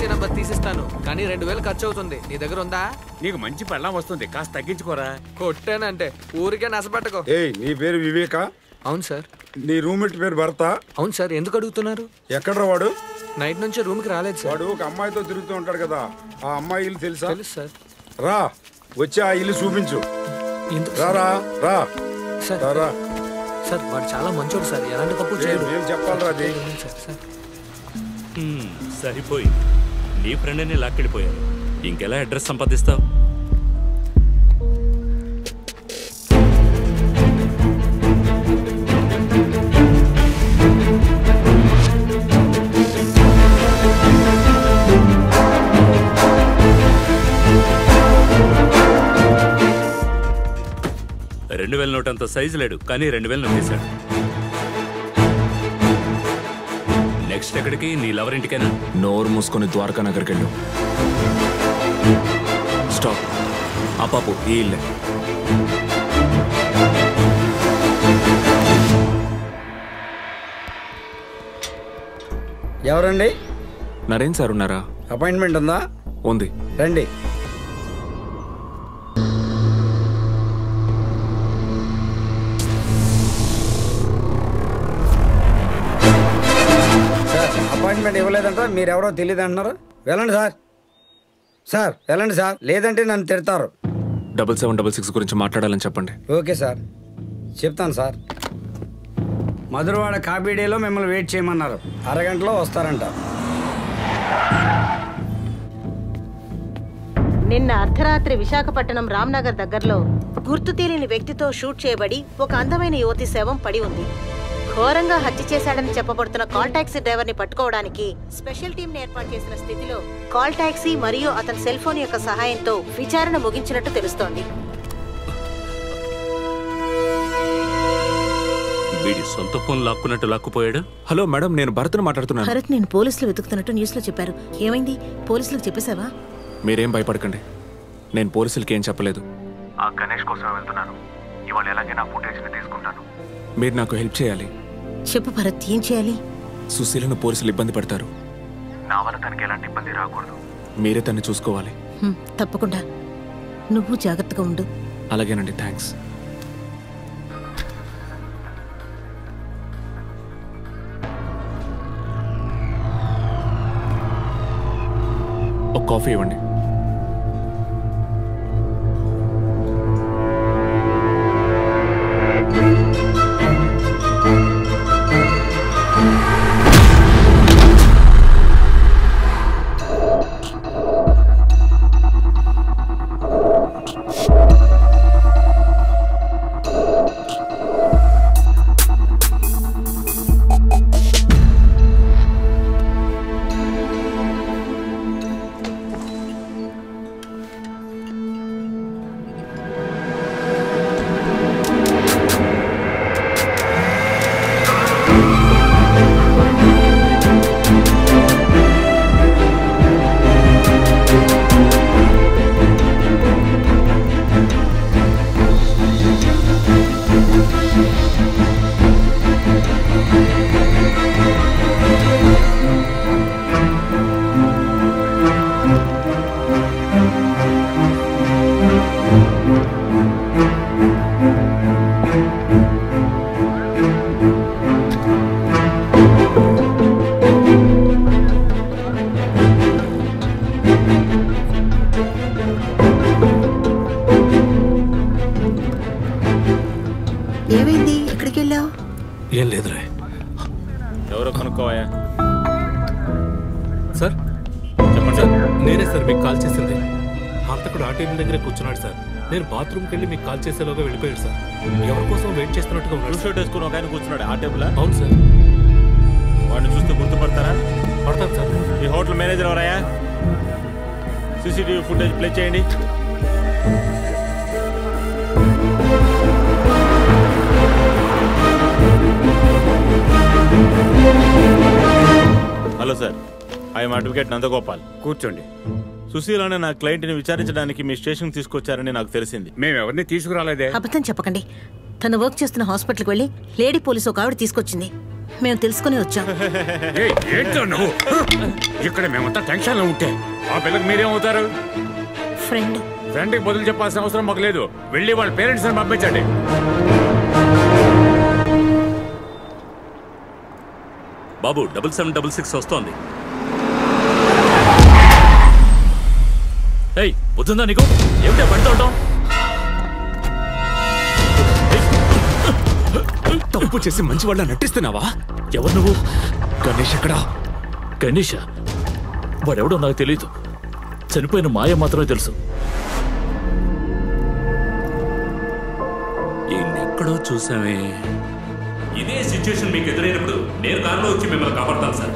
Policy number తీసిస్తాను, కానీ 2000 ఖర్చు అవుతుంది. నీ దగ్గర ఉందా? నీకు మంచి పెళ్ళం వస్తుంది, కాస్త తగ్గించుకోరా. కొట్టానంటే ఊరికే నసపెట్టకో. నీ పేరు వివేక? అవును సార్. నీ రూమ్మేట్ పేరు భర్త? అవును సార్. ఎందుకు అడుగుతున్నారు? ఎక్కడ్రా వాడు? నైట్ నుంచి రూమ్ కి రాలేదు సార్. వాడు ఒక అమ్మాయితో తిరుగుతూ ఉంటాడు కదా, ఆ అమ్మాయి ఇల్లు తెలుసా? తెలుసు సార్. రా, వచ్చి ఆ ఇల్లు చూపించు. ఎందుకు? రా సార్. రా సార్ వాడు చాలా మంచోడు సార్, ఎలాంటి తప్పు చేయడు. ఏం చెప్పాలరా అది? సరిపోయి నీ ఫ్రెండ్ని లాక్కెళ్ళిపోయారు, ఇంకెలా అడ్రస్ సంపాదిస్తావు? $2000 నోట్ అంత సైజు లేడు, కానీ 2000 నొక్కేశాడు. నెక్స్ట్ ఎక్కడికి? నీ లవర్ ఇంటికైనా? నోరు మూసుకొని ద్వారకా నగర్కి వెళ్ళు. స్టాప్. ఆ పాపు ఈ ఇల్లే. ఎవరండి? నరేన్ సార్ ఉన్నారా? అపాయింట్మెంట్ ఉందా? ఉంది, రండి. అపాయింట్మెంట్ ఇవ్వలేదంట, మీరెవరో తెలియదు అంటున్నారు. వెళ్ళండి సార్. సార్ వెళ్ళండి సార్, లేదంటే నన్ను తిడతారు. 7766 గురించి మాట్లాడాలని చెప్పండి. ఓకే సార్, చెప్తాను సార్. మధురవాడ కాఫీ డేలో మిమ్మల్ని వెయిట్ చేయమన్నారు, అరగంటలో వస్తారంట. నిన్న అర్ధరాత్రి విశాఖపట్నం రామ్నగర్ దగ్గరలో గుర్తు తెలియని వ్యక్తితో షూట్ చేయబడి ఒక అందమైన యువతి శవం పడి ఉంది. ఘోరంగా హత్య చేశాడని చెప్పబడుతున్న కాల్ టాక్సీ డ్రైవర్ ని పట్టుకోవడానికి స్పెషల్ టీం ఏర్పాటు చేసిన స్థితిలో కాల్ టాక్సీ మరియు అతని సెల్ ఫోన్ యొక్క సహాయంతో విచారణ ముగించినట్టు తెలుస్తోంది. వీడి సొంత ఫోన్ లాక్కున్నట్టు లాక్కుపోయాడు. హలో మేడం, నేను భరత్ను మాట్లాడుతున్నాను. భరత్ నేను పోలీసులు వెతుకుతున్నట్టు న్యూస్ లో చెప్పారు. ఏమైంది? పోలీసులకు చెప్పేశావా? మీరేం భయపడకండి, నేను పోలీసులకి ఏం చెప్పలేదు. ఆ గణేష్ కోసం వెళ్తున్నాను. ఇవాళ ఎలాగే నా ఫుటేజ్ ని తీసుకుంటాను. మీరు నాకు హెల్ప్ చేయాలి. చెప్పు భరత్, ఏం చేయాలి? సుశీలను పోలీసులు ఇబ్బంది పడతారు. నా వల్ల తనకి ఎలాంటి ఇబ్బంది రాకూడదు. మీరే తన్ని చూసుకోవాలి. తప్పకుండా, నువ్వు జాగ్రత్తగా ఉండు. అలాగేనండి, థ్యాంక్స్. ఒక కాఫీ ఇవ్వండి. ఏమైంది? ఎక్కడికి వెళ్ళావు? ఏం లేదురా. ఎవరో కనుక్కోవా సార్? చెప్పండి సార్. నేనే సార్ మీకు కాల్ చేసింది. హంతకుడు ఆ టేబుల్ దగ్గర కూర్చున్నాడు సార్. నేను బాత్రూమ్కి వెళ్ళి మీకు కాల్ చేసేలోగా వెళ్ళిపోయాడు సార్. ఎవరి కోసం వెయిట్ చేస్తున్నట్టుగా ఉన్నాడు. షర్ట్ వేసుకుని ఒక ఆయన కూర్చున్నాడు ఆ టేబుల్. అవును సార్. వాడిని చూస్తే గుర్తుపడతారా? పడతాను సార్. ఈ హోటల్ మేనేజర్ ఎవరయ్యా? సీసీటీవీ ఫుటేజ్ ప్లే చేయండి. Hello sir, I'm advocate Nandagopal. కూర్చోండి. సుశీల్ అనే నా క్లయింట్ని విచారించడానికి మీ స్టేషన్ తీసుకొచ్చారని నాకు తెలిసింది. మేము ఎవరిని తీసుకురాలేదే. అబద్ధం చెప్పకండి. తను వర్క్ చేస్తున్న హాస్పిటల్కి వెళ్ళి లేడీ పోలీసు ఒక ఆవిడ తీసుకొచ్చింది. మేము తెలుసుకుని వచ్చాం. ఏంటో నువ్వు ఇక్కడ మేమంతా టెన్షన్ లో ఉంటే ఆ పిల్లకి మీరేమవుతారు? ఫ్రెండ్. ఫ్రెండ్కి బదులు చెప్పాల్సిన అవసరం మాకు లేదు. వెళ్ళి వాళ్ళ పేరెంట్స్ ని పంపించండి. బాబు 7766 వస్తోంది. ఏయ్ వద్దుందా నీకు? ఏమిటా పడుతుంటాం? తప్పు చేసి మంచి వాళ్ళ నటిస్తున్నావా? ఎవరు నువ్వు? గణేష్ ఎక్కడా? గణేష? వాడెవడో నాకు తెలియదు. చనిపోయిన మాయ మాత్రమే తెలుసు. ఎక్కడో చూసామే. ఇదే సిచ్యువేషన్ మీకు ఎదురైనప్పుడు నేను కారులో వచ్చి మిమ్మల్ని కాపాడతాను సార్.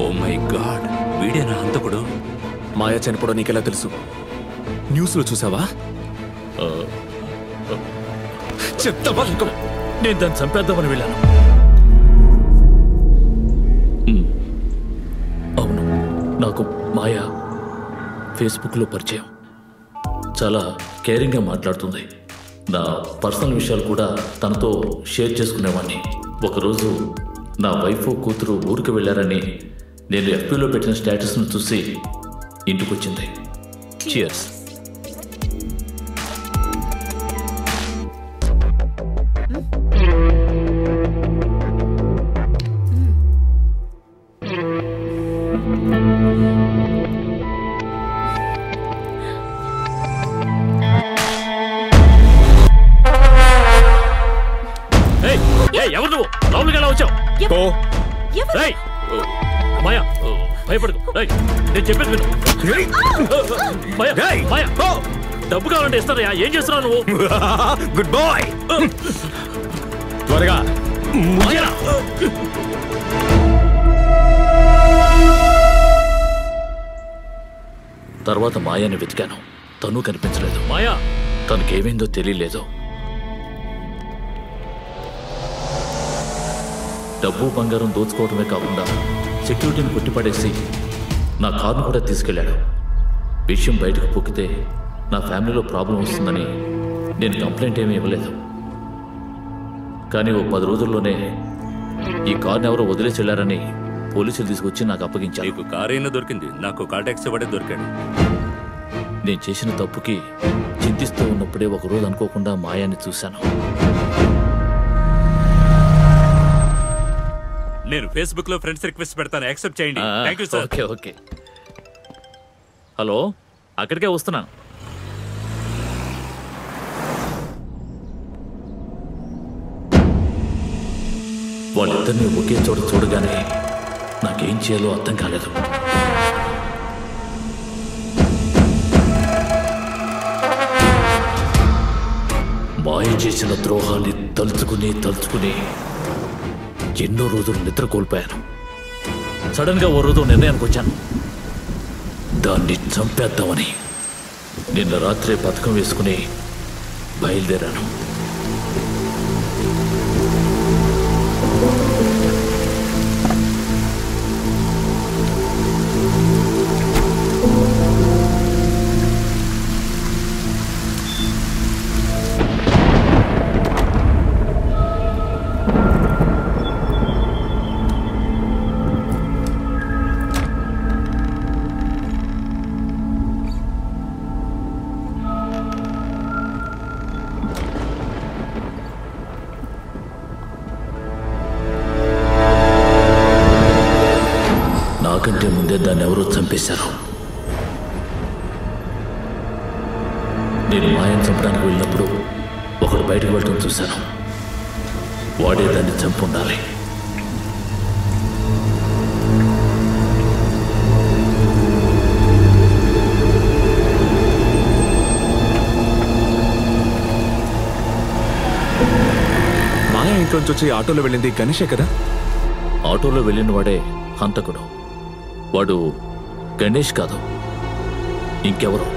ఓ మై గాడ్, వీడేనా హంతకుడు? మాయా చనిపోవడం నీకెలా తెలుసు? న్యూస్ లో చూసావా? చెప్తావా? నేను దాన్ని చంపేద్దామని వెళ్ళాను. అవును, నాకు మాయా ఫేస్బుక్లో పరిచయం. చాలా కేరింగ్గా మాట్లాడుతుంది. నా పర్సనల్ విషయాలు కూడా తనతో షేర్ చేసుకునేవాడిని. ఒకరోజు నా వైఫ్ కూతురు ఊరికి వెళ్ళారని నేను ఎఫ్బీలో పెట్టిన స్టేటస్ను చూసి ఇంటికొచ్చింది. చియర్స్. ఎవరు నువ్వు? లోపలికి ఎలా వచ్చావు? మాయా భయపడదు. నేను చెప్పేది విను. మాయా డబ్బు కావాలంటే ఇస్తానయ్యా. ఏం చేస్తున్నావు నువ్వు? Good boy. త్వరగా. తర్వాత మాయాని వెతికాను. తను కనిపించలేదు. మాయా తనకేమైందో తెలియలేదు. డబ్బు బంగారం దోచుకోవడమే కాకుండా సెక్యూరిటీని కొట్టిపడేసి నా కారును కూడా తీసుకెళ్లాడు. విషయం బయటకు పొక్కితే నా ఫ్యామిలీలో ప్రాబ్లం వస్తుందని నేను కంప్లైంట్ ఏమీ ఇవ్వలేదు. కానీ ఓ 10 రోజుల్లోనే ఈ కారుని ఎవరో వదిలేసి వెళ్లారని పోలీసులు తీసుకొచ్చి నాకు అప్పగించారు. నీకు కారు అయినా దొరికింది, నాకు కార్ టాక్సీ వాడే దొరికాడు. నేను చేసిన తప్పుకి చింతిస్తూ ఉన్నప్పుడే ఒకరోజు అనుకోకుండా మాయాన్ని చూశాను. నేను ఫేస్బుక్ లో ఫ్రెండ్స్ రిక్వెస్ట్ పెడతాను, యాక్సెప్ట్ చేయండి. Thank you sir. Okay okay. Hello, అక్కడికే వస్తున్నాను. వాళ్ళిద్దరిని ఒకే చోట చూడగానే నాకేం చేయాలో అర్థం కాలేదు. మాయ చేసిన ద్రోహాన్ని తలుచుకుని ఎన్నో రోజులు నిద్ర కోల్పోయాను. సడన్ గా ఓ రోజు నిర్ణయానికి వచ్చాను, దాన్ని చంపేద్దామని. నిన్న రాత్రే పథకం వేసుకుని బయలుదేరాను. నాకంటే ముందే దాన్ని ఎవరో చంపేశారు. నేను మాయను చంపడానికి వెళ్ళినప్పుడు ఒకడు బయటకు వెళ్ళడం చూశాను. వాడే దాన్ని చంపుండాలి. మాయా ఇంట్లోంచి వచ్చి ఆటోలో వెళ్ళింది గణేషే కదా? ఆటోలో వెళ్ళిన వాడే హంతకుడు. వాడు గణేష్ కాదు, ఇంకెవరో.